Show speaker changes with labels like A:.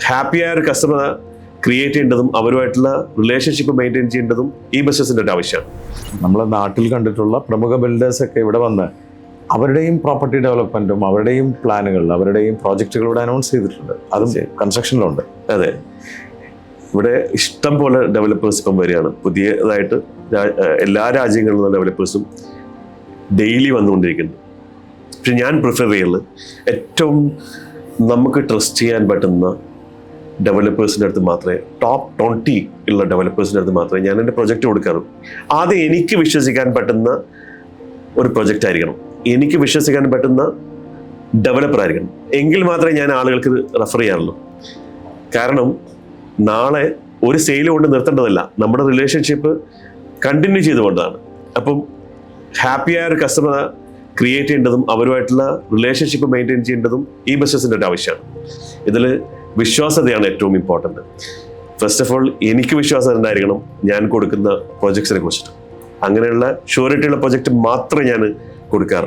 A: ഹാപ്പിയായ ഒരു customer create ചെയ്യേണ്ടതും അവരുമായിട്ടുള്ള റിലേഷൻഷിപ്പ് മെയിൻറ്റെയിൻ ചെയ്യേണ്ടതും ഈ ബിസിനസിൻ്റെ ഒരു ആവശ്യമാണ്.
B: നമ്മളെ നാട്ടിൽ കണ്ടിട്ടുള്ള പ്രമുഖ ബിൽഡേഴ്സൊക്കെ ഇവിടെ വന്ന് അവരുടെയും പ്രോപ്പർട്ടി ഡെവലപ്മെൻറ്റും അവരുടെയും പ്ലാനുകൾ അവരുടെയും പ്രോജക്റ്റുകൾ ഇവിടെ അനൗൺസ് ചെയ്തിട്ടുണ്ട്. അതും കൺസ്ട്രക്ഷനിലുണ്ട്.
A: അതെ, ഇവിടെ ഇഷ്ടം പോലെ ഡെവലപ്പേഴ്സ് ഇപ്പം വരികയാണ്. പുതിയതായിട്ട് എല്ലാ രാജ്യങ്ങളിലുള്ള ഡെവലപ്പേഴ്സും ഡെയിലി വന്നുകൊണ്ടിരിക്കുന്നുണ്ട്. പക്ഷെ ഞാൻ പ്രിഫർ ചെയ്യുന്നത് ഏറ്റവും നമുക്ക് ട്രസ്റ്റ് ചെയ്യാൻ പറ്റുന്ന ഡെവലപ്പേഴ്സിൻ്റെ അടുത്ത് മാത്രമേ, ടോപ്പ് 20 ഉള്ള ഡെവലപ്പേഴ്സിൻ്റെ അടുത്ത് മാത്രമേ ഞാൻ എൻ്റെ പ്രൊജക്റ്റ് കൊടുക്കാറുള്ളൂ. ആദ്യം എനിക്ക് വിശ്വസിക്കാൻ പറ്റുന്ന ഒരു പ്രൊജക്റ്റ് ആയിരിക്കണം, എനിക്ക് വിശ്വസിക്കാൻ പറ്റുന്ന ഡെവലപ്പർ ആയിരിക്കണം. എങ്കിൽ മാത്രമേ ഞാൻ ആളുകൾക്ക് റെഫർ ചെയ്യാറുള്ളൂ. കാരണം നാളെ ഒരു സെയിൽ കൊണ്ട് നിർത്തേണ്ടതല്ല, നമ്മുടെ റിലേഷൻഷിപ്പ് കണ്ടിന്യൂ ചെയ്തുകൊണ്ടാണ്. അപ്പം ഹാപ്പിയായ ഒരു കസ്റ്റമർ ക്രിയേറ്റ് ചെയ്യേണ്ടതും അവരുമായിട്ടുള്ള റിലേഷൻഷിപ്പ് മെയിൻറ്റെയിൻ ചെയ്യേണ്ടതും ഈ ബിസിനസിൻ്റെ ഒരു ആവശ്യമാണ്. ഇതിൽ വിശ്വാസ്യതയാണ് ഏറ്റവും ഇമ്പോർട്ടൻറ്റ്. ഫസ്റ്റ് ഓഫ് ഓൾ എനിക്ക് വിശ്വാസം ഉണ്ടായിരിക്കണം ഞാൻ കൊടുക്കുന്ന പ്രോജക്ട്സിനെ കുറിച്ചിട്ട്. അങ്ങനെയുള്ള ഷുവറിറ്റിയുള്ള പ്രൊജക്റ്റ് മാത്രമേ ഞാൻ കൊടുക്കാറുള്ളൂ.